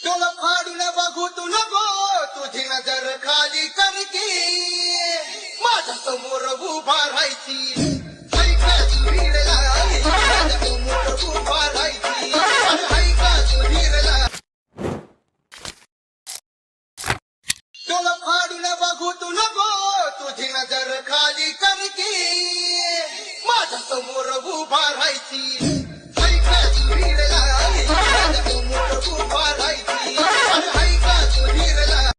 तुला फाडून बघू तू नको, तुझी नजर खाली करकी माझ्या समोर उभा राहायची. ऐका तू भिडला, माझ्या समोर उभा राहायची. ऐका तू भिडला, तुला फाडून बघू तू नको, तुझी नजर खाली करकी माझ्या समोर उभा राहायची. ऐका तू भिडला, माझ्या समोर उभा राहायची. ऐका तू भिडला.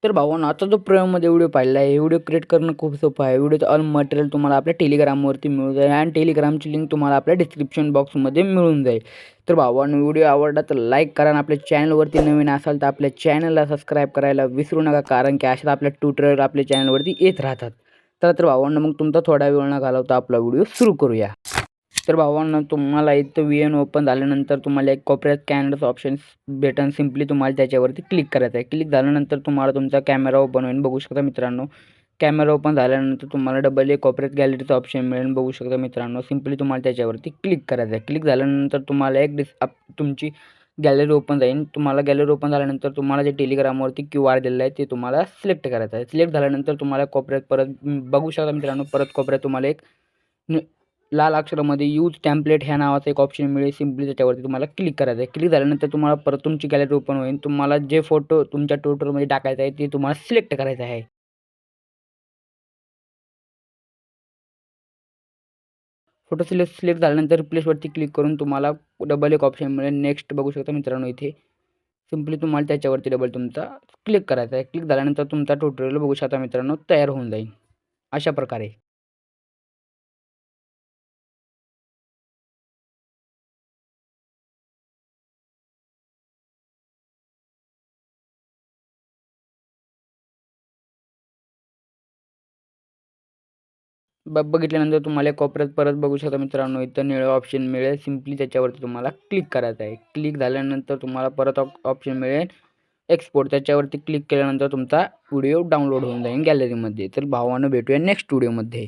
तर भावांनो, आता जो प्रोमध्ये व्हिडिओ पाहिला आहे, व्हिडिओ क्रिएट करणं खूप सोपं आहे. व्हिडिओचं ऑल मटेरियल तुम्हाला आपल्या टेलिग्रामवरती मिळून जाईल आणि टेलिग्रामची लिंक तुम्हाला आपल्या डिस्क्रिप्शन बॉक्समध्ये मिळून जाईल. तर भावांनो, व्हिडिओ आवडला तर लाईक करा आणि आपल्या चॅनलवरती नवीन असाल तर आपल्या चॅनलला सबस्क्राईब करायला विसरू नका, कारण की अशाच आपल्या ट्युटोरियल आपल्या चॅनलवरती येत राहतात. तर भावांनो, मग तुमचा थोडा वेळ न घालवता आपला व्हिडिओ सुरू करूया. तर भावांनो, तुम्हाला इथं VN ओपन झाल्यानंतर तुम्हाला एक कोपऱ्यात कॅमेराचं ऑप्शन भेटेल. सिम्पली तुम्हाला त्याच्यावरती क्लिक करायचं आहे. क्लिक झाल्यानंतर तुम्हाला तुमचा कॅमेरा ओपन होईल. बघू शकता मित्रांनो, कॅमेरा ओपन झाल्यानंतर तुम्हाला डबल एक कोपऱ्यात गॅलरीचं ऑप्शन मिळेल. बघू शकता मित्रांनो, सिम्पली तुम्हाला त्याच्यावरती क्लिक करायचं आहे. क्लिक झाल्यानंतर तुम्हाला एक तुमची गॅलरी ओपन जाईल. तुम्हाला गॅलरी ओपन झाल्यानंतर तुम्हाला जे टेलिग्रामवरती QR दिलेलं आहे ते तुम्हाला सिलेक्ट करायचं आहे. सिलेक्ट झाल्यानंतर तुम्हाला कोपऱ्यात परत बघू शकता मित्रांनो, परत कोपऱ्यात तुम्हाला एक लाल अक्षरामध्ये यूज टेम्पलेट ह्या नावाचा एक ऑप्शन मिळेल. सिम्पली त्याच्यावरती तुम्हाला क्लिक करायचं आहे. क्लिक झाल्यानंतर तुम्हाला परत तुमची गॅलरी ओपन होईल. तुम्हाला जे फोटो तुमच्या ट्विटरमध्ये टाकायचा आहे ते तुम्हाला सिलेक्ट करायचं आहे. फोटो सिलेक्ट झाल्यानंतर रिप्लेसवरती क्लिक करून तुम्हाला डबल एक ऑप्शन मिळेल, नेक्स्ट. बघू शकता मित्रांनो, इथे सिम्पली तुम्हाला त्याच्यावरती डबल तुमचा क्लिक करायचा आहे. क्लिक झाल्यानंतर तुमचा ट्युटोरियल बघू शकता मित्रांनो तयार होऊन जाईल अशा प्रकारे. बघितल्यानंतर तुम्हाला कोपऱ्यात परत बघू शकता मित्रांनो, इथं निळं ऑप्शन मिळेल. सिम्पली त्याच्यावरती तुम्हाला क्लिक करायचं आहे. क्लिक झाल्यानंतर तुम्हाला परत ऑप्शन मिळेल एक्सपोर्ट. त्याच्यावरती क्लिक केल्यानंतर तुमचा व्हिडिओ डाउनलोड होऊन जाईल गॅलरीमध्ये. तर भावानं भेटूया नेक्स्ट व्हिडिओमध्ये.